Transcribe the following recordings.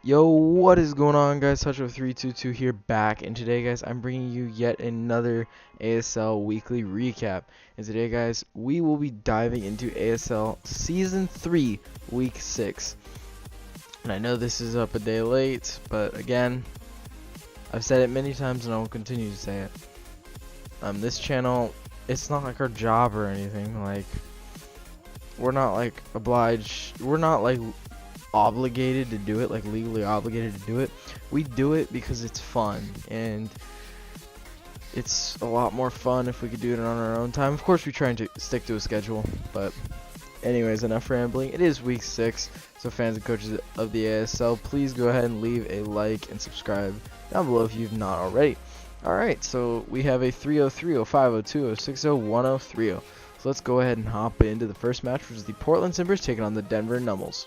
Yo, what is going on, guys? Toucho322 here, back, and today, guys, I'm bringing you yet another ASL weekly recap. And today, guys, we will be diving into ASL Season 3, Week 6. And I know this is up a day late, but again, I've said it many times and I will continue to say it. This channel, it's not like our job or anything. Like, we're not like obliged, we're not like obligated to do it, like legally obligated to do it. We do it because it's fun, and it's a lot more fun if we could do it on our own time. Of course, we try and stick to a schedule, but anyways, enough rambling. It is week 6, so fans and coaches of the ASL, please go ahead and leave a like and subscribe down below if you've not already. Alright, so we have a 3-0, 3-0, 5-0, 2-0, 6-0, 1-0, 3-0. So let's go ahead and hop into the first match, which is the Portland Timbers taking on the Denver Nummels.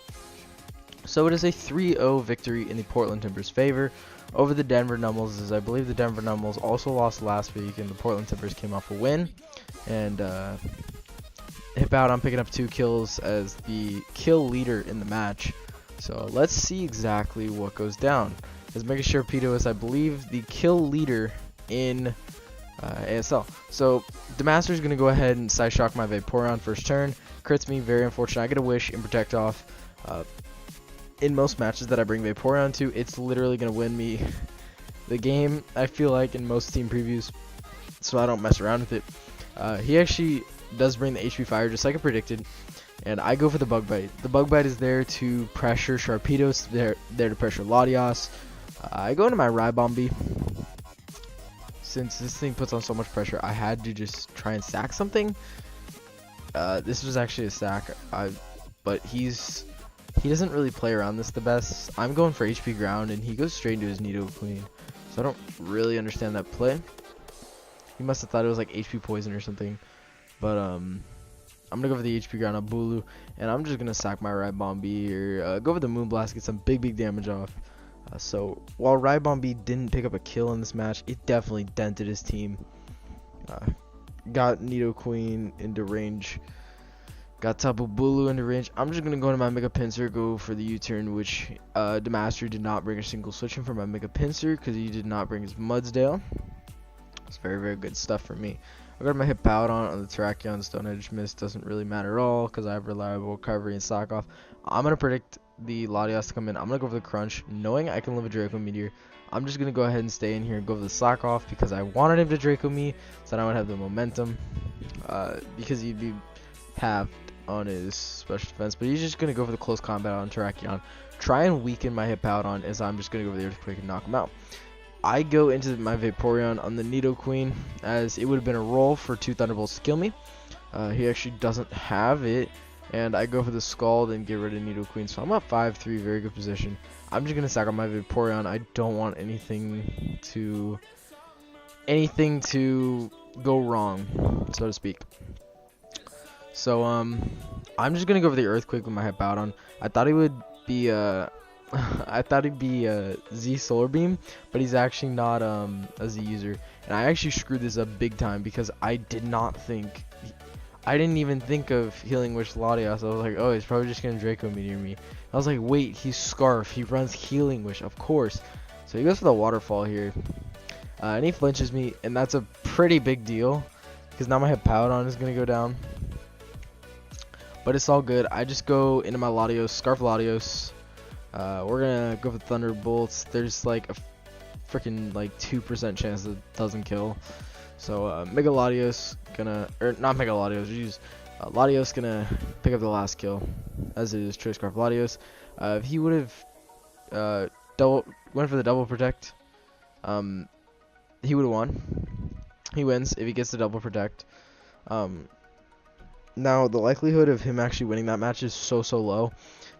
So it is a 3-0 victory in the Portland Timbers' favor over the Denver Nummels, as I believe the Denver Nummels also lost last week and the Portland Timbers came off a win. And hip out on picking up 2 kills as the kill leader in the match. So let's see exactly what goes down. As Mega Sharpedo is, I believe, the kill leader in ASL. So the Master is going to go ahead and side shock my Vaporeon first turn. Crits me, very unfortunate. I get a wish and protect off. In most matches that I bring Vaporeon to, it's literally going to win me the game, I feel like, in most team previews, so I don't mess around with it. He actually does bring the HP Fire, just like I predicted, and I go for the Bug Bite. The Bug Bite is there to pressure Sharpedo, it's there to pressure Latios. I go into my Rybombi. Since this thing puts on so much pressure, I had to just try and sack something. This was actually a sack, but he doesn't really play around this the best. I'm going for HP Ground, and he goes straight into his Nidoking. So I don't really understand that play. He must have thought it was like HP Poison or something. But I'm gonna go for the HP Ground on Bulu, and I'm just gonna sack my Rybombi or go for the Moonblast, get some big damage off. So while Rybombi didn't pick up a kill in this match, it definitely dented his team. Got Nidoking into range. Got Tapu Bulu into range. I'm just going to go into my Mega Pinsir, go for the U-turn, which the Master did not bring a single switch in for my Mega Pinsir because he did not bring his Mudsdale. It's very, very good stuff for me. I got my Hippowdon on the Terrakion. Stone Edge Miss doesn't really matter at all because I have reliable recovery and stock off. I'm going to predict the Latios to come in. I'm going to go for the Crunch, knowing I can live a Draco Meteor. I'm just going to go ahead and stay in here and go for the stock off because I wanted him to Draco me so that I would have the momentum because he'd be halved on his special defense, but he's just going to go for the close combat on Terrakion, try and weaken my Hippowdon, as I'm just going to go over the Earthquake and knock him out. I go into my Vaporeon on the Nidoking, as it would have been a roll for 2 Thunderbolts to kill me. He actually doesn't have it, and I go for the Scald and get rid of Nidoking, so I'm up 5-3, very good position. I'm just going to sack on my Vaporeon. I don't want anything to go wrong, so to speak. So I'm just gonna go for the Earthquake with my Hippowdon. I thought he would be I thought he'd be Z Solar Beam, but he's actually not a Z user. And I actually screwed this up big time because I didn't even think of Healing Wish Latios. I was like, oh, he's probably just gonna Draco Meteor me. I was like, wait, he's Scarf. He runs Healing Wish, of course. So he goes for the Waterfall here, and he flinches me, and that's a pretty big deal because now my Hippowdon is gonna go down. But it's all good. I just go into my Latios, Scarf Latios. We're gonna go for Thunderbolts. There's like a freaking like 2% chance that it doesn't kill. So Mega Latios gonna, or not Mega Latios, use Latios gonna pick up the last kill, as it is Choice Scarf Latios. If he would have went for the double protect, he would have won. He wins if he gets the double protect. Now, the likelihood of him actually winning that match is so low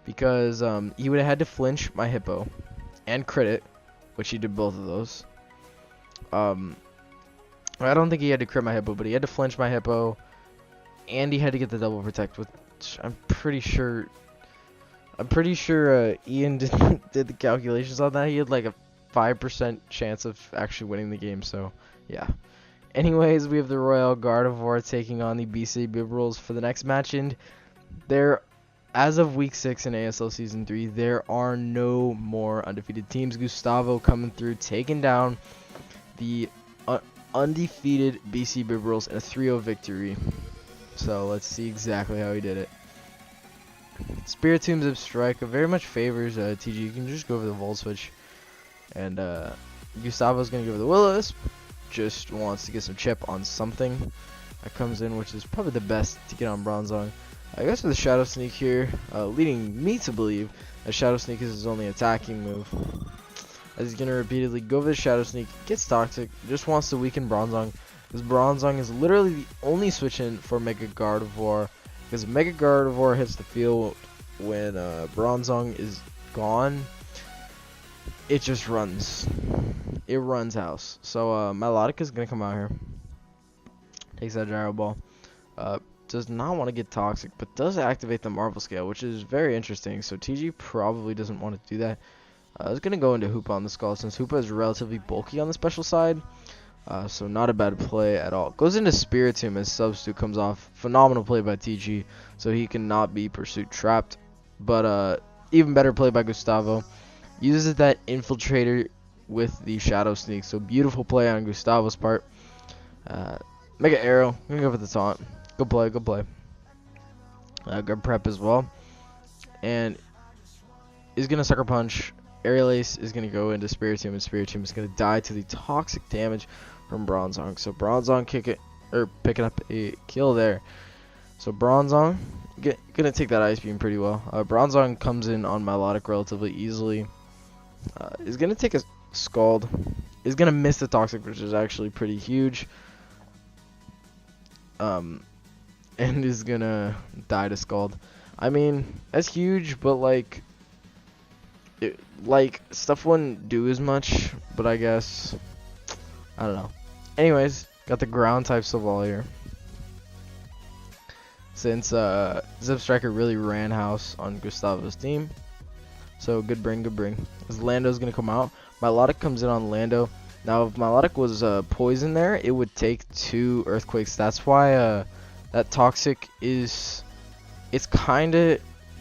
because he would have had to flinch my Hippo and crit it, which he did both of those. I don't think he had to crit my Hippo, but he had to flinch my Hippo, and he had to get the double protect, which I'm pretty sure Ian did the calculations on that. He had like a 5% chance of actually winning the game, so yeah. Anyways, we have the Royal Gardevoir taking on the BC Bibrules for the next match, and they're as of week 6 in ASL season 3, there are no more undefeated teams. Gustavo coming through, taking down the undefeated BC Bibberals in a 3-0 victory. So let's see exactly how he did it. Spiritomb Zebstrika very much favors TG. You can just go for the Volt Switch. And Gustavo's going to go for the Will-O-Wisp. Just wants to get some chip on something that comes in, which is probably the best to get on Bronzong. I guess with the Shadow Sneak here, leading me to believe that Shadow Sneak is his only attacking move. As he's going to repeatedly go for the Shadow Sneak, gets Toxic, just wants to weaken Bronzong. Because Bronzong is literally the only switch in for Mega Gardevoir. Because Mega Gardevoir hits the field when Bronzong is gone, it just runs. It runs house. So Milotic is going to come out here. Takes that Gyro Ball. Does not want to get Toxic, but does activate the Marvel Scale, which is very interesting. So TG probably doesn't want to do that. I was going to go into Hoopa on the Skull, since Hoopa is relatively bulky on the special side. So not a bad play at all. Goes into Spiritomb as Substitute comes off. Phenomenal play by TG, so he cannot be Pursuit trapped. But even better play by Gustavo. Uses that Infiltrator with the Shadow Sneak. So beautiful play on Gustavo's part. Mega Arrow. I'm going to go for the taunt. Good play, good play. Good prep as well. And is going to Sucker Punch. Aerial Ace is going to go into Spiritomb, and Spiritomb is going to die to the toxic damage from Bronzong. So Bronzong picking up a kill there. So Bronzong gonna take that Ice Beam pretty well. Bronzong comes in on Milotic relatively easily. Is gonna take a Scald. Is gonna miss the Toxic, which is actually pretty huge. And is gonna die to Scald. I mean, that's huge, but like stuff wouldn't do as much, but I guess I don't know. Anyways, got the ground type Silval here. Since Zebstrika really ran house on Gustavo's team. So good bring, good bring. As Lando's gonna come out. Milotic comes in on Lando. Now if Milotic was poison there, it would take 2 earthquakes. That's why that Toxic is, it's kinda,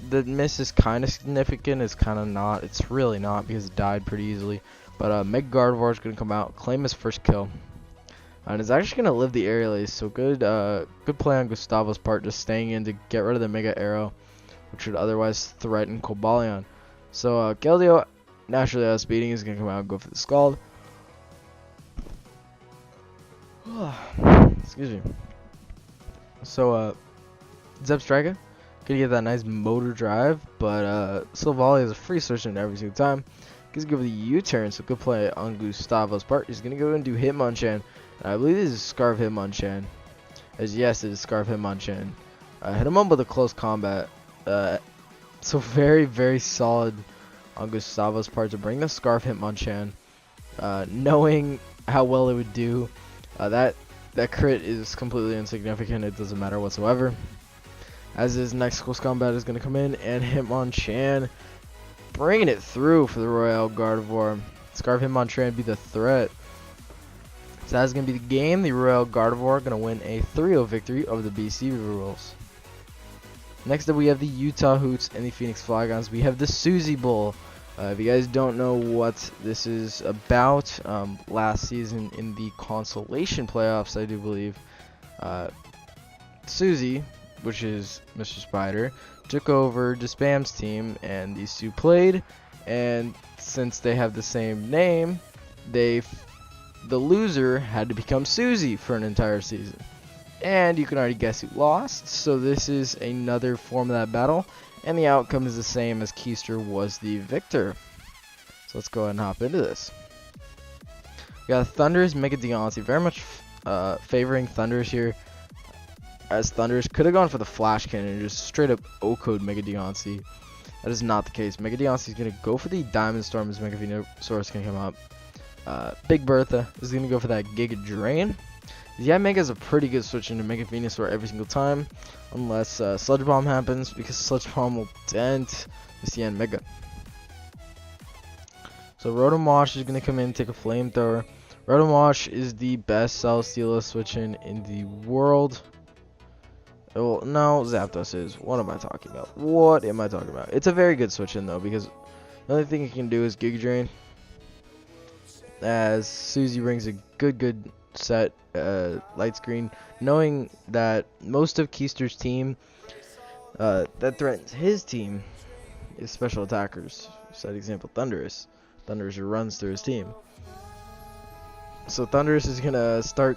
the miss is kinda significant, it's kinda not. It's really not, because it died pretty easily. But Mega Gardevoir is gonna come out, claim his first kill. And is actually going to live the Aerial Ace, so good play on Gustavo's part, just staying in to get rid of the Mega Arrow, which would otherwise threaten Cobalion. So Keldeo, naturally outspeeding, is going to come out and go for the Scald. Excuse me. So Zebstrika, going to get that nice motor drive, but Silvally is a free switch in every single time. He's going to give the U-turn, so good play on Gustavo's part. He's going to go and do Hitmonchan. I believe this is Scarf Hitmonchan. As yes, it is Scarf Hitmonchan. Hit him up with a close combat. So very, very solid on Gustavo's part to bring the Scarf Hitmonchan. Knowing how well it would do. That crit is completely insignificant. It doesn't matter whatsoever. As his next close combat is going to come in. And Hitmonchan bringing it through for the Royale Gardevoir. Scarf Hitmonchan be the threat. So that's going to be the game. The Royal Gardevoir going to win a 3-0 victory over the BC Rules. Next up, we have the Utah Hoots and the Phoenix Flygons. We have the Suzy Bowl. If you guys don't know what this is about, last season in the consolation playoffs, I do believe, Suzy, which is Mr. Spider, took over Despam's team, and these two played. And since they have the same name, the loser had to become Suzy for an entire season. And you can already guess who lost. So this is another form of that battle. And the outcome is the same, as Keister was the victor. So let's go ahead and hop into this. We got Thunder's Mega Deontay. Very much favoring Thunders here. As Thunders could have gone for the Flash Cannon and just straight up O-code Mega Deontay. That is not the case. Mega Deontay is going to go for the Diamond Storm as Mega Venusaur is going to come up. Big Bertha is going to go for that Giga Drain. Yeah, Mega is a pretty good switch into Mega Venusaur every single time. Unless Sludge Bomb happens, because Sludge Bomb will dent the CN Mega. So Rotom-Wash is going to come in and take a Flamethrower. Rotom-Wash is the best Celesteela switch in the world. Well, no, Zapdos is. What am I talking about? What am I talking about? It's a very good switch in though, because the only thing you can do is Giga Drain. As Susie brings a good set, light screen, knowing that most of Keister's team that threatens his team is special attackers. Set example, Thundurus. Thundurus runs through his team. So Thundurus is gonna start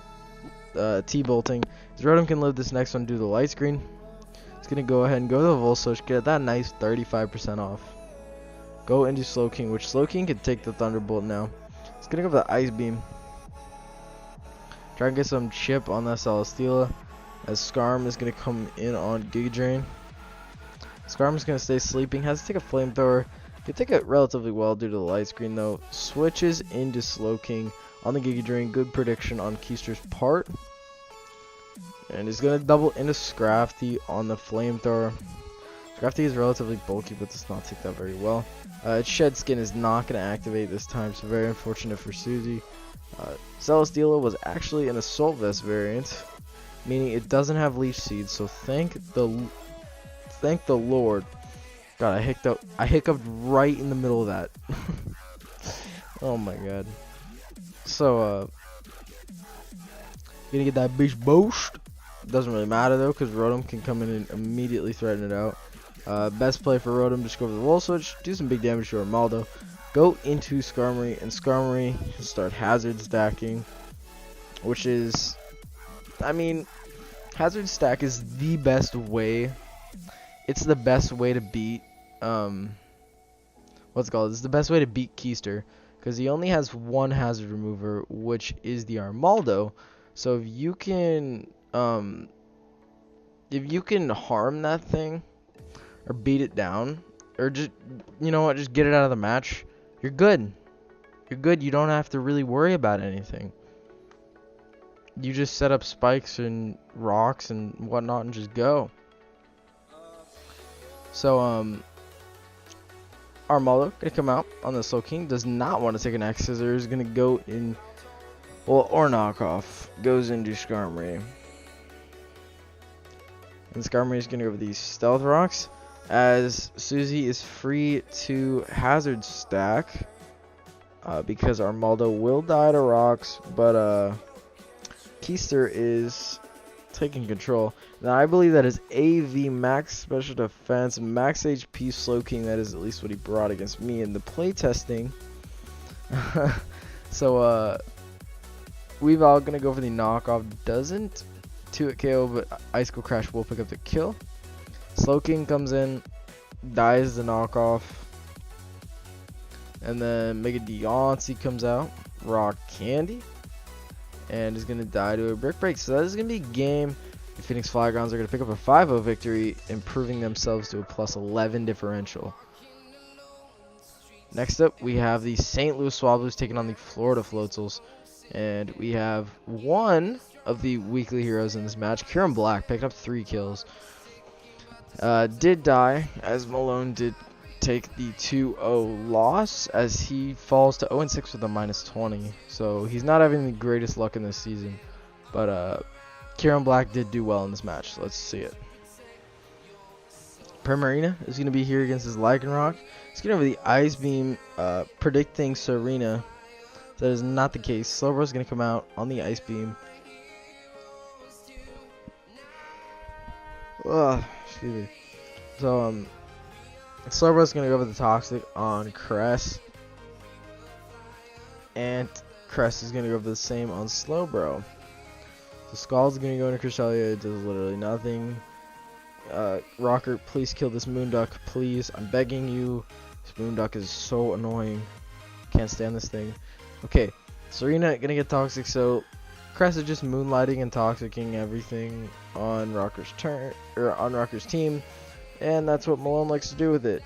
T-bolting. His Rotom can live this next one due to the light screen. He's gonna go ahead and go to the Volt Switch, get that nice 35% off. Go into Slowking, which Slowking can take the Thunderbolt now. He's gonna go for the Ice Beam. Try and get some chip on that Celesteela, as Skarm is gonna come in on Giga Drain. Skarm is gonna stay sleeping, has to take a Flamethrower. Can take it relatively well due to the light screen though. Switches into Slowking on the Giga Drain. Good prediction on Keister's part. And he's gonna double into Scrafty on the Flamethrower. Scrafty is relatively bulky, but does not take that very well. Its Shed Skin is not gonna activate this time, so very unfortunate for Susie. Celesteela was actually an Assault Vest variant, meaning it doesn't have Leech Seed. So thank the Lord. God, I hiccuped right in the middle of that. Oh my god. So gonna get that bitch boost. Doesn't really matter though, because Rotom can come in and immediately threaten it out. Best play for Rotom, just go for the Volt Switch, do some big damage to Armaldo, go into Skarmory, and Skarmory can start Hazard stacking, which is, I mean, Hazard stack is the best way. It's the best way to beat, what's it called? It's the best way to beat Keister, because he only has one Hazard remover, which is the Armaldo. So if you can harm that thing, or beat it down, or just, you know what, just get it out of the match, you're good. You're good. You don't have to really worry about anything. You just set up spikes and rocks and whatnot and just go. So, Armaldo gonna come out on the Slowking. Does not want to take an X Scissors. Gonna go in, well, or knockoff. Goes into Skarmory. And Skarmory is gonna go with these Stealth Rocks, as Susie is free to Hazard stack, because Armaldo will die to rocks, but Keister is taking control. Now I believe that is AV, max special defense, max HP Slowking. That is at least what he brought against me in the playtesting. So we've all gonna go for the knockoff. Doesn't 2-hit KO, but Icicle Crash will pick up the kill. Slowking comes in, dies the knockoff, and then Mega Deontay comes out, Rock Candy, and is going to die to a Brick Break. So that is going to be a game. The Phoenix Flygrons are going to pick up a 5-0 victory, improving themselves to a +11 differential. Next up, we have the St. Louis Swablues taking on the Florida Floatzels, and we have one of the weekly heroes in this match. Kieran Black picked up 3 kills. Did die, as Malone did take the 2-0 loss, as he falls to 0-6 with a -20. So he's not having the greatest luck in this season. But Kieran Black did do well in this match. So let's see it. Primarina is going to be here against his Lycanroc. He's going to have the Ice Beam, predicting Serena. That is not the case. Slowbro is going to come out on the Ice Beam. Excuse me. So, Slowbro's gonna go with the Toxic on Cress, and Cress is gonna go for the same on Slowbro. So Skull's gonna go into Cresselia. It does literally nothing. Rocker, please kill this Moonduck, please. I'm begging you. This Moonduck is so annoying. Can't stand this thing. Okay, Serena gonna get Toxic, so Cress is just moonlighting and toxicking everything on Rocker's turn, or on Rocker's team, and that's what Malone likes to do with it.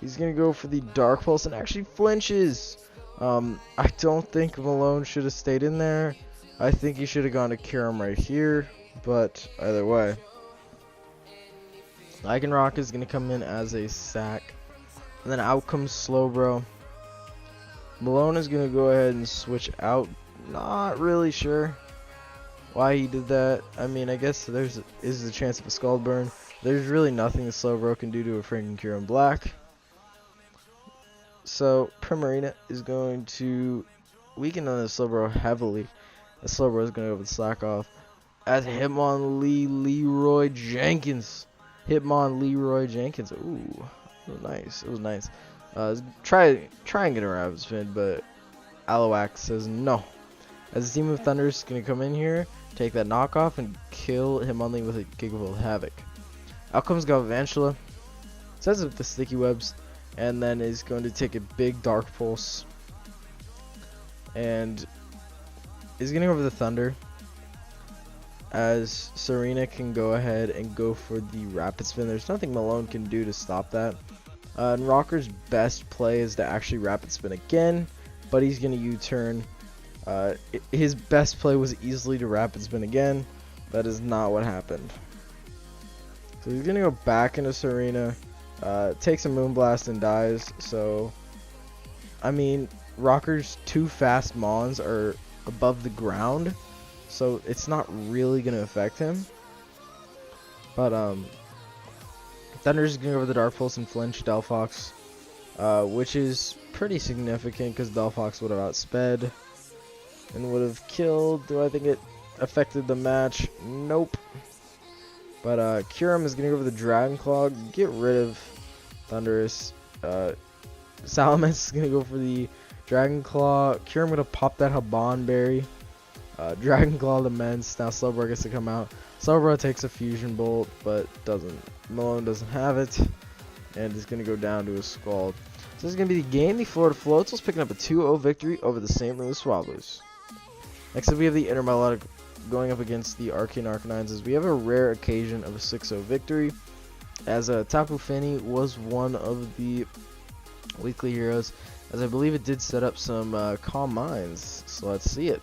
He's gonna go for the Dark Pulse and actually flinches. I don't think Malone should have stayed in there. I think he should have gone to Kyurem right here, but either way, Lycanroc is gonna come in as a sack, and then out comes Slowbro. Malone is gonna go ahead and switch out. Not really sure. why he did that. I mean, I guess is the chance of a Scald Burn. There's really nothing the Slowbro can do to a freaking Cure in black. So Primarina is going to weaken on the Slowbro heavily. The Slowbro is going to go with Slack Off. As Leroy Jenkins. Leroy Jenkins. Ooh, it was nice. It was nice. Try and get a Rapid Spin, but Aloak says no. As the Team of Thunder is going to come in here, take that knockoff, and kill Hitmonlee with a Gigavolt Havoc. Out comes Galvantula. Sets up the Sticky Webs, and then is going to take a big Dark Pulse. And is going to go over the Thunder. As Serena can go ahead and go for the Rapid Spin. There's nothing Malone can do to stop that. And Rocker's best play is to actually Rapid Spin again, but he's going to U-turn. His best play was easily to Rapid Spin again. That is not what happened. So he's going to go back into Serena, takes a Moonblast and dies. So, I mean, Rocker's 2 fast Mons are above the ground, so it's not really going to affect him. But Thunder's going to go over the Dark Pulse and flinch Delphox, which is pretty significant because Delphox would have outsped and would have killed. Do I think it affected the match? Nope. But Kyurem is going to go over the Dragon Claw, get rid of Thundurus. Salamence is going to go for the Dragon Claw. Kyurem going to pop that Haban Berry. Dragon Claw Laments. Now Slowbro gets to come out. Slowbro takes a Fusion Bolt, but Malone doesn't have it. And is going to go down to a Scald. So this is going to be the game. The Florida Floatzel's picking up a 2-0 victory over the St. Louis Swallows. Next up we have the Inner Milotic going up against the Arcane Arcanines, as we have a rare occasion of a 6-0 victory, as Tapu Fini was one of the weekly heroes, as I believe it did set up some Calm Minds, so let's see it.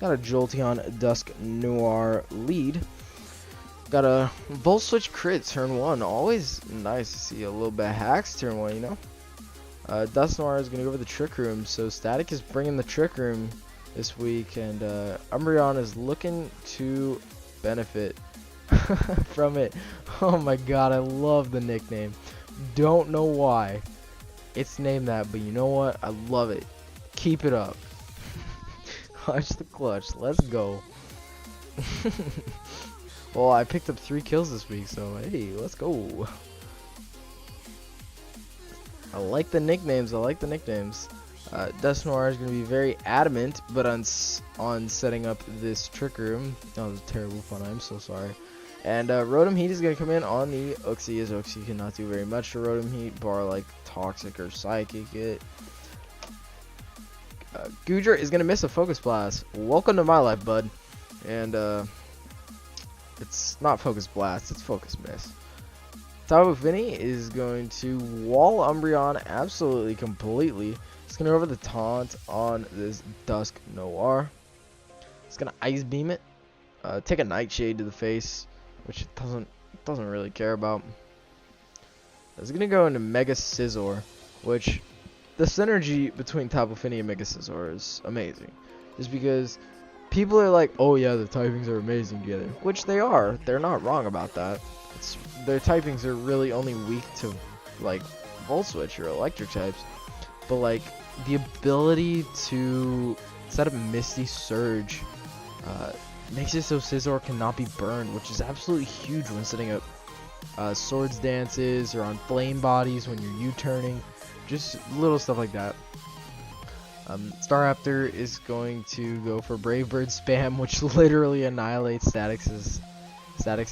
Got a Jolteon Dusk Noir lead, got a Volt Switch crit turn 1, always nice to see a little bit of hacks turn 1, you know. Dusk Noir is going to go over the Trick Room, so Static is bringing the Trick Room this week, and Umbreon is looking to benefit from it. Oh my god, I love the nickname. Don't know why it's named that, but you know what? I love it. Keep it up. Clutch the clutch. Let's go. Well, I picked up 3 kills this week, so hey, let's go. I like the nicknames. Dusk Noir is going to be very adamant, but on setting up this Trick Room. That was a terrible pun. I'm so sorry. And Rotom Heat is going to come in on the Uxie, as Uxie cannot do very much to Rotom Heat, bar like Toxic or Psychic it. Goodra is going to miss a Focus Blast. Welcome to my life, bud. And it's not Focus Blast, it's Focus Miss. Tapu Fini is going to wall Umbreon absolutely completely. It's going to go over the taunt on this Dusk Noir. It's going to Ice Beam it. Take a Nightshade to the face, which it doesn't really care about. It's going to go into Mega Scizor, which the synergy between Tapu Fini and Mega Scizor is amazing. Just because people are like, oh yeah, the typings are amazing together, which they are. They're not wrong about that. Their typings are really only weak to like Volt Switch or Electric types, but like the ability to set up Misty Surge makes it so Scizor cannot be burned, which is absolutely huge when setting up Swords Dances or on Flame Bodies when you're U-turning, just little stuff like that. Staraptor is going to go for Brave Bird spam, which literally annihilates Static's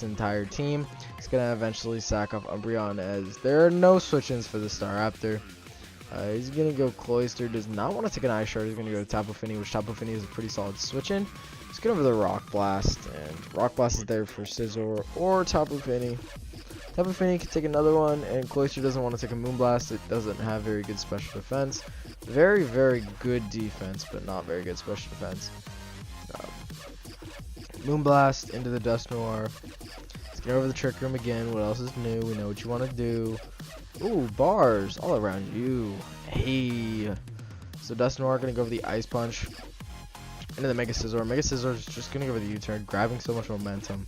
entire team. He's going to eventually sack off Umbreon, as there are no switch-ins for the Staraptor. He's going to go Cloyster, does not want to take an Ice Shard. He's going to go to Tapu Fini, which Tapu Fini is a pretty solid switch-in. He's going over the Rock Blast, and Rock Blast is there for Scizor or Tapu Fini. Tapu Fini can take another one, and Cloyster doesn't want to take a Moonblast. It doesn't have very good special defense. Very, very good defense, but not very good special defense. Moonblast into the Dusk Noir. Let's get over the Trick Room again. What else is new? We know what you want to do. Ooh, bars all around you. Hey. So Dusk Noir going to go for the Ice Punch. into the Mega Scizor. Mega Scizor is just gonna go with the U-turn, grabbing so much momentum.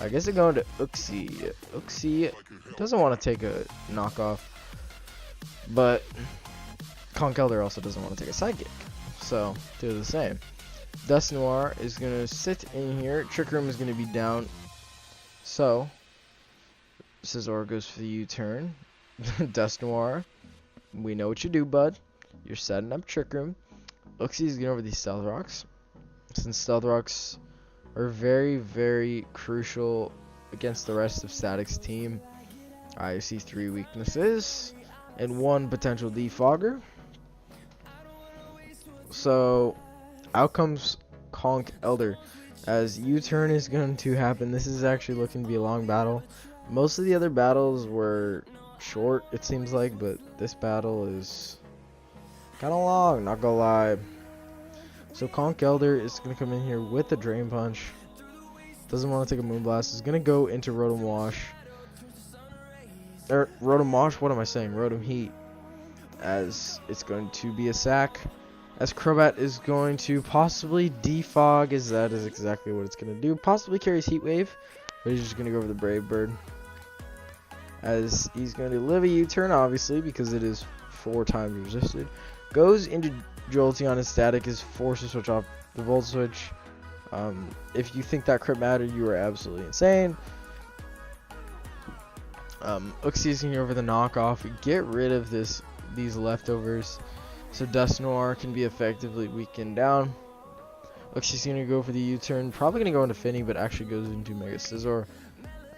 I guess they're going to Uxie. Uxie doesn't want to take a knockoff, but Conkeldurr also doesn't want to take a Psychic, so they're the same. Dusknoir is going to sit in here. Trick Room is going to be down, so Scizor goes for the U-turn. Dusknoir, we know what you do, bud. You're setting up Trick Room. Uxie is going over these Stealth Rocks, since Stealth Rocks are very, very crucial against the rest of Static's team. I see 3 weaknesses and 1 potential defogger. So out comes Conkeldurr as U-turn is going to happen. This is actually looking to be a long battle. Most of the other battles were short, it seems like, but this battle is kind of long, not gonna lie. So Conkeldurr is going to come in here with the Drain Punch. Doesn't want to take a Moonblast. Is going to go into Rotom Wash. Rotom Wash? What am I saying? Rotom Heat. As it's going to be a sack. As Crobat is going to possibly defog, as that is exactly what it's going to do. Possibly carries Heat Wave, but he's just going to go over the Brave Bird. As he's going to live a U-turn, obviously, because it is 4 times resisted. Goes into Jolteon and Static is forced to switch off the Volt Switch. If you think that crit mattered, you are absolutely insane. Uxie is going to go over the knockoff. Get rid of these leftovers so Dusknoir can be effectively weakened down. Uxie's going to go for the U-turn. Probably going to go into Finny, but actually goes into Mega Scizor.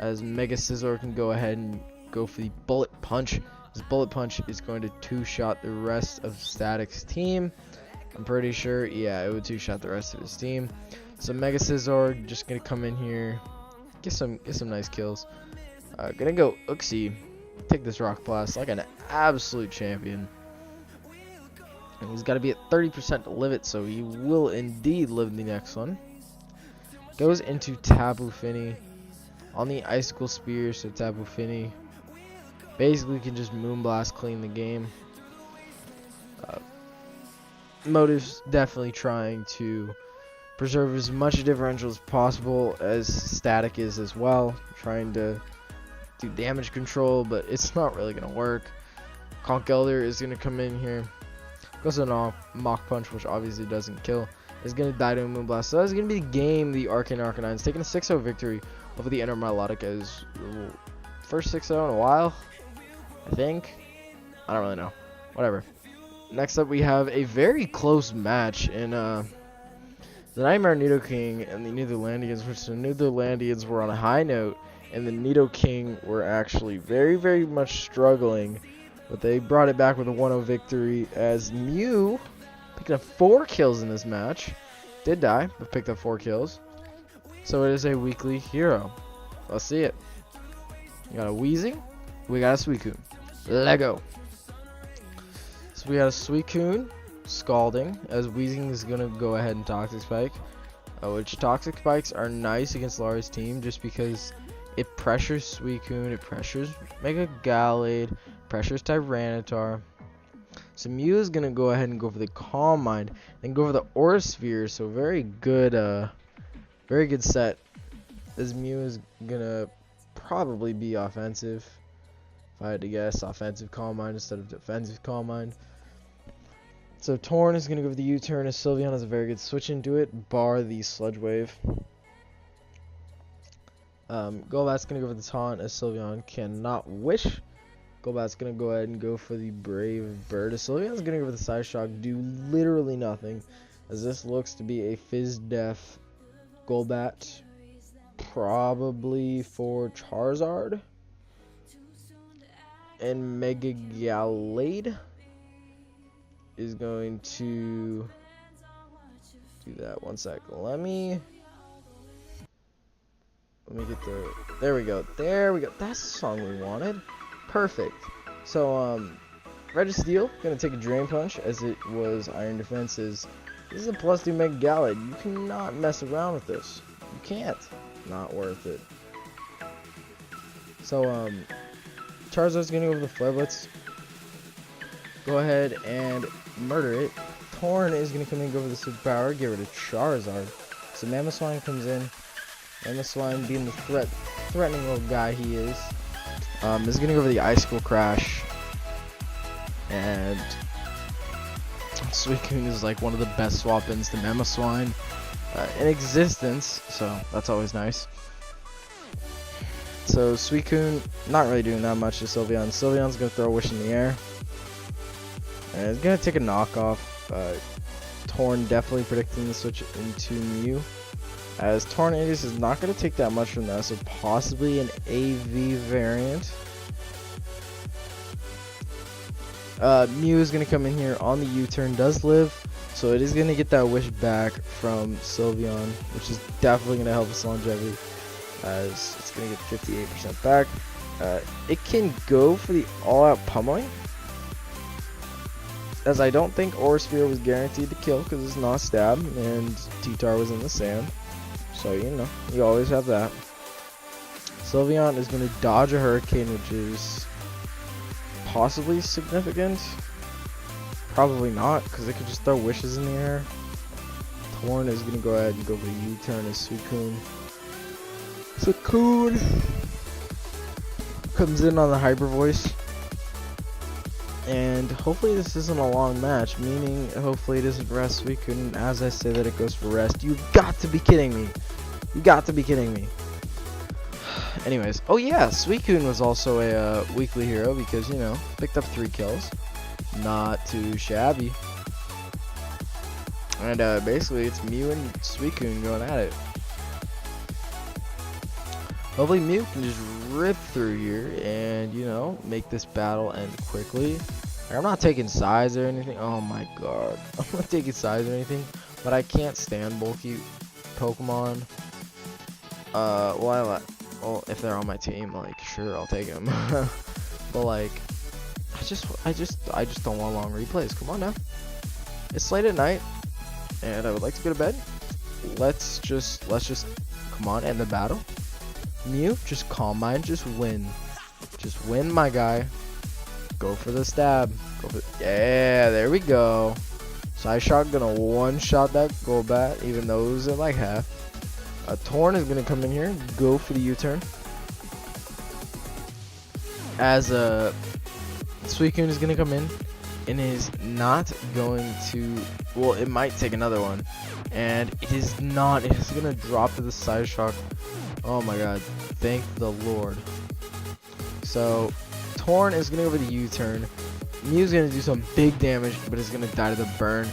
As Mega Scizor can go ahead and go for the Bullet Punch. This Bullet Punch is going to 2-shot the rest of Static's team. I'm pretty sure, yeah, it would 2-shot the rest of his team. So Mega Scizor just gonna come in here, get some nice kills. Gonna go Uxie, take this Rock Blast like an absolute champion. And he's got to be at 30% to live it, so he will indeed live the next one. Goes into Tapu Fini on the Icicle Spear, so Tapu Fini basically can just Moonblast, clean the game. Motive's definitely trying to preserve as much differential as possible, as Static is as well, trying to do damage control, but it's not really going to work. Conkeldurr is going to come in here, goes to a Mach Punch, which obviously doesn't kill, is going to die to a Moonblast. So that's going to be the game. The Arcane Arcanines taking a 6-0 victory over the Inner Milotic as first 6-0 in a while, I think. I don't really know. Whatever. Next up, we have a very close match in the Nightmare Nidoking and the Netherlandians, which the Netherlandians were on a high note, and the Nidoking were actually very, very much struggling, but they brought it back with a 1-0 victory as Mew picked up 4 kills in this match. Did die, but picked up 4 kills. So it is a weekly hero. Let's see it. We got a Weezing, we got a Suicune. Lego. So we got a Suicune, Scalding, as Weezing is going to go ahead and Toxic Spike. Which Toxic Spikes are nice against Lara's team just because it pressures Suicune, it pressures Mega Gallade, pressures Tyranitar. So Mew is going to go ahead and go for the Calm Mind, then go for the Aura Sphere. So very good set, as Mew is going to probably be offensive. If I had to guess, offensive Calm Mind instead of defensive Calm Mind. So Torn is going to go for the U-turn, as Sylveon has a very good switch into it, bar the Sludge Wave. Golbat's going to go for the Taunt, as Sylveon cannot Wish. Golbat's going to go ahead and go for the Brave Bird, as Sylveon's going to go for the Side Shock, do literally nothing, as this looks to be a Fizz Def Golbat, probably for Charizard. And Mega Gallade is going to do that. One sec. Let me get the, there we go. That's the song we wanted. Perfect. So Registeel gonna take a Drain Punch, as it was Iron Defenses. This is a +2 Mega Gallade. You cannot mess around with this. You can't. Not worth it. So Charizard's gonna go over the Flare Blitz. Go ahead and murder it. Torn is going to come in, go for the superpower, get rid of Charizard. So Mamoswine comes in. Mamoswine, being the threatening little guy he is going to go for the Icicle Crash. And Suicune is like one of the best swap-ins to Mamoswine in existence, so that's always nice. So Suicune not really doing that much to Sylveon. Sylveon's going to throw a Wish in the air. And it's going to take a knockoff. Torn definitely predicting the switch into Mew. As Tornadus is not going to take that much from that, so possibly an AV variant. Mew is going to come in here on the U-turn, does live, so it is going to get that Wish back from Sylveon, which is definitely going to help its longevity, as it's going to get 58% back. It can go for the all-out pummeling, as I don't think Aura Sphere was guaranteed to kill because it's not stab, and T-Tar was in the sand. So, you know, you always have that. Sylveon is going to dodge a Hurricane, which is possibly significant. Probably not, because it could just throw Wishes in the air. Torn is going to go ahead and go for the U-turn as Suicune. Suicune comes in on the Hyper Voice. And hopefully this isn't a long match, meaning hopefully it doesn't rest Suicune. As I say that it goes for rest, you've got to be kidding me. You got to be kidding me. Anyways, oh yeah, Suicune was also a weekly hero because, you know, picked up 3 kills. Not too shabby. And basically it's Mew and Suicune going at it. Hopefully Mew can just rip through here and, you know, make this battle end quickly. Like, I'm not taking sides or anything. Oh my god. I'm not taking sides or anything. But I can't stand bulky Pokemon. Well, if they're on my team, like, sure, I'll take them. But, like, I just don't want long replays. Come on now. It's late at night, and I would like to go to bed. Let's just come on, end the battle. Mew, just calm mind, just win. Just win, my guy. Go for the stab. Yeah, there we go. Psyshock gonna one-shot that Golbat, even though it was at like half. Torn is gonna come in here, go for the U-turn. As Suicune is gonna come in, and is not going to. Well, it might take another one, and it is not. It is gonna drop to the Psyshock. Oh my god, thank the Lord. So, Torn is going to go for the U-turn. Mew's going to do some big damage, but is going to die to the burn.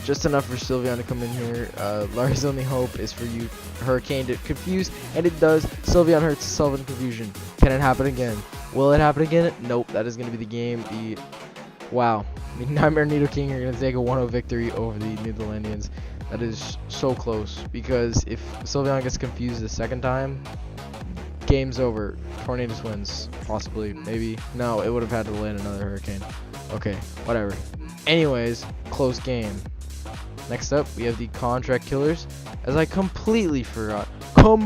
Just enough for Sylveon to come in here. Larry's only hope is for you, Hurricane, to confuse, and it does. Sylveon hurts itself in confusion. Can it happen again? Will it happen again? Nope, that is going to be the game. Wow. The Nightmare Nidoking are going to take a 1-0 victory over the Netherlandians. That is so close, because if Sylveon gets confused the second time, game's over. Tornadus wins, possibly, maybe. No, it would have had to land another Hurricane. Okay, whatever. Anyways, close game. Next up, we have the Contract Killers, as I completely forgot to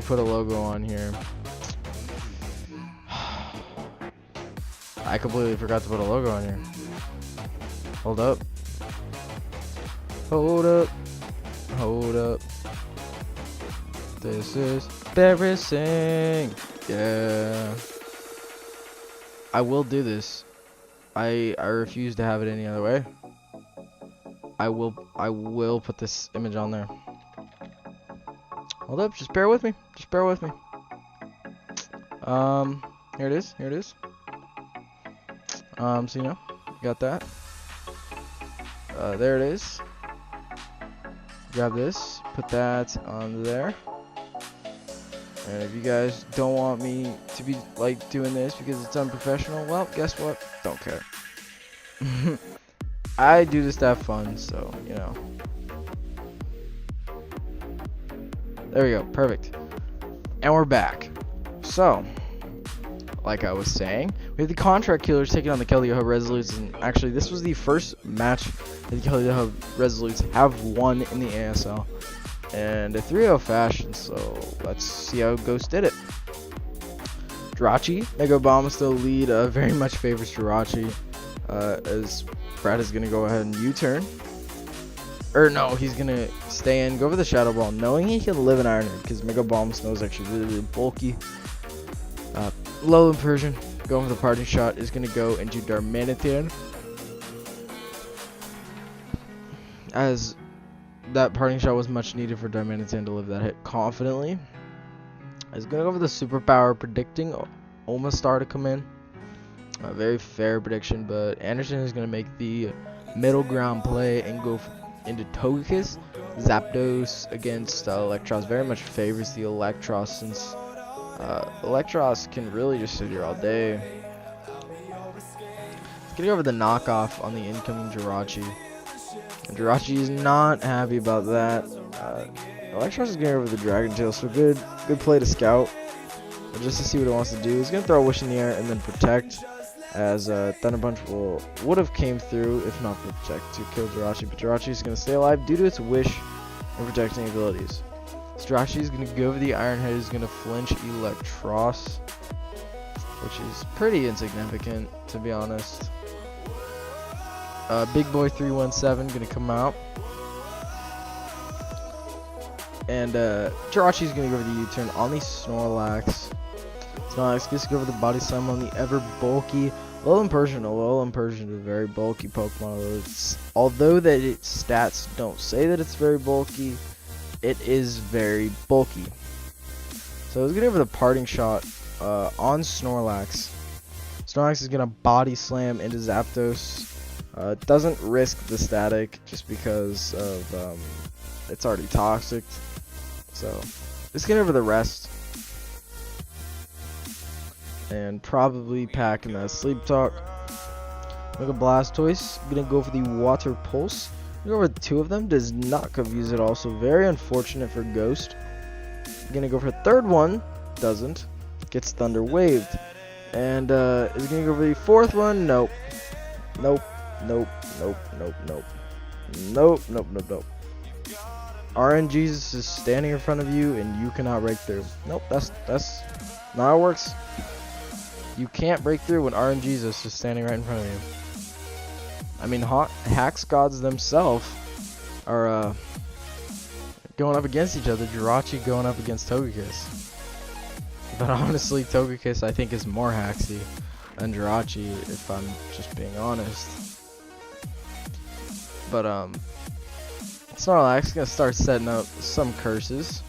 put a logo on here. I completely forgot to put a logo on here. Hold up. Hold up. This is embarrassing. Yeah. I will do this. I refuse to have it any other way. I will put this image on there. Hold up, just bear with me. Here it is. So you know, got that. There it is. Grab this, put that on there. And if you guys don't want me to be like doing this because it's unprofessional, well, guess what? Don't care. I do this to have fun, so you know. There we go, perfect. And we're back. So, like I was saying, we have the Contract Killers taking on the Keldeo Resolutes, and actually this was the first match that the Keldeo Resolutes have won in the ASL, and a 3-0 fashion, so let's see how Ghost did it. Jirachi, Mega Bomb still lead, very much favors Jirachi. as Brad is going to go ahead and U-turn. Or no, he's going to stay in, go for the Shadow Ball, knowing he can live in Iron Head, because Mega Bomb Snow is actually really, really bulky. Lowland Persian, going for the parting shot, is going to go into Darmanitan, as that parting shot was much needed for Darmanitan to live that hit confidently. Is going to go for the superpower, predicting Omastar to come in. A very fair prediction, but Anderson is going to make the middle ground play and go into Togekiss. Zapdos against Electros very much favors the Electros, since Electros can really just sit here all day. Let's get over the knockoff on the incoming Jirachi. And Jirachi is not happy about that. Electros is getting over the Dragon Tail, so good play to scout. But just to see what it wants to do, he's going to throw a Wish in the air and then protect, as Thunder Punch would have came through if not protect to kill Jirachi. But Jirachi is going to stay alive due to its Wish and protecting abilities. So Jirachi is going to go for the Iron Head, is going to flinch Electros, which is pretty insignificant, to be honest. Big Boy 317 going to come out. And Jirachi is going to go for the U-turn on the Snorlax. Snorlax gets to go for the Body Slam on the ever bulky Alolan Persian. Alolan Persian is a very bulky Pokemon. Although that its stats don't say that it's very bulky, it is very bulky. So it's going to go for the parting shot on Snorlax. Snorlax is going to Body Slam into Zapdos. Doesn't risk the static just because of it's already toxic. So let's get over the rest and probably pack in that Sleep Talk. Mega Blastoise gonna go for the Water Pulse. Go over two of them, does not confuse it. Also very unfortunate for Ghost. Gonna go for a third one, doesn't. Gets Thunder Waved, and is gonna go for the fourth one. Nope. RNG's is standing in front of you and you cannot break through. Nope, that's not how it works. You can't break through when RNG's is just standing right in front of you. I mean, Hacks Gods themselves are going up against each other. Jirachi going up against Togekiss. But honestly, Togekiss I think is more hacksy than Jirachi, if I'm just being honest. But Snorlax is gonna start setting up some curses.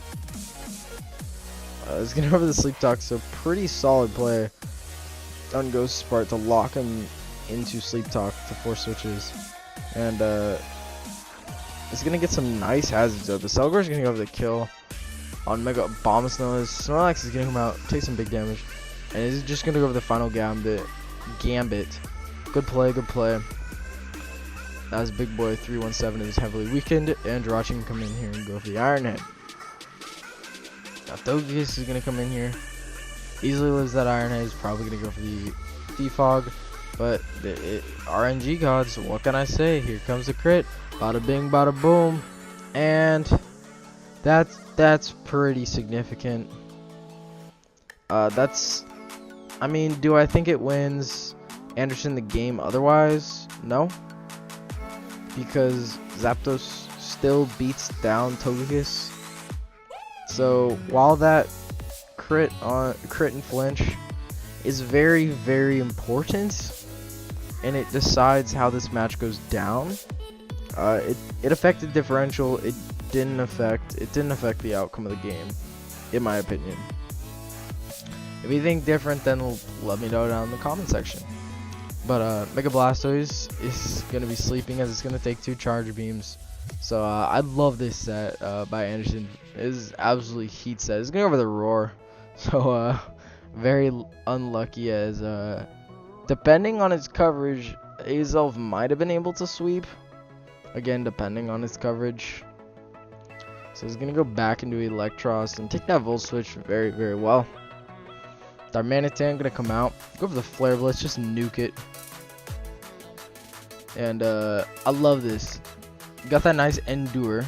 He's gonna go over the Sleep Talk, so pretty solid play on Ghost Spark to lock him into Sleep Talk to force switches, and he's gonna get some nice hazards up. The Selgor is gonna go over the kill on Mega Bomb Snow. Snorlax is gonna come out, take some big damage, and he's just gonna go over the final Gambit. Good play. As Big Boy 317 is heavily weakened, and Jirachi can come in here and go for the Iron Head. Now Togekiss is going to come in here, easily lives that Iron Head. He's probably going to go for the Defog, but RNG Gods, what can I say? Here comes the crit, bada bing, bada boom, and that's pretty significant. I mean, do I think it wins Anderson the game otherwise? No. Because Zapdos still beats down Togekiss. So while that crit and flinch is very, very important, and it decides how this match goes down, it affected differential. It didn't affect the outcome of the game, in my opinion. If you think different, then let me know down in the comment section. But Mega Blastoise is going to be sleeping, as it's going to take 2 Charge Beams. So I love this set by Anderson. It is absolutely heat set. It's going over the Roar. So very unlucky, as depending on its coverage, ASL might have been able to sweep. Again, depending on its coverage. So he's going to go back into Electros and take that Volt Switch very, very well. Darmanitan gonna come out, go for the Flare Blitz, just nuke it. And I love this. Got that nice Endure.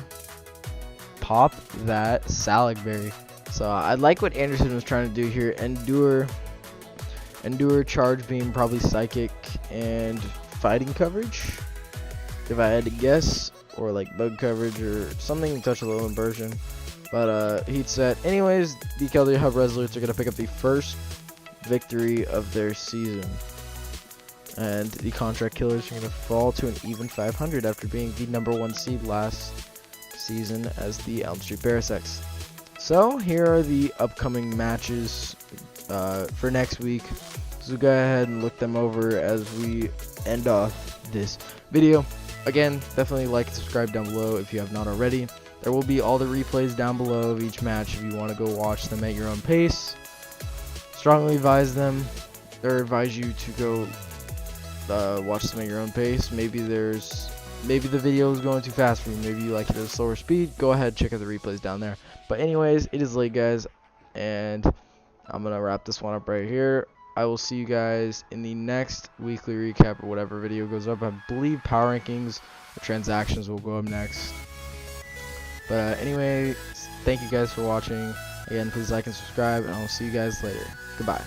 Pop that Salac Berry. So I like what Anderson was trying to do here. Endure, Charge Beam, probably Psychic, and fighting coverage, if I had to guess, or like bug coverage or something to touch a little inversion. But heat set. Anyways, the Keldeo Hub Resolutes are gonna pick up the first victory of their season, and the Contract Killers are gonna fall to an even 500 after being the #1 seed last season as the Elm Street Parasects. So here are the upcoming matches for next week. So go ahead and look them over as we end off this video. Again, definitely like and subscribe down below if you have not already. There will be all the replays down below of each match if you want to go watch them at your own pace. Strongly advise you to go watch them at your own pace. Maybe the video is going too fast for you. Maybe you like it at a slower speed. Go ahead, check out the replays down there. But anyways, it is late, guys, and I'm gonna wrap this one up right here. I will see you guys in the next weekly recap or whatever video goes up. I believe power rankings or transactions will go up next. But anyway, thank you guys for watching. Again, please like and subscribe, and I'll see you guys later. Goodbye.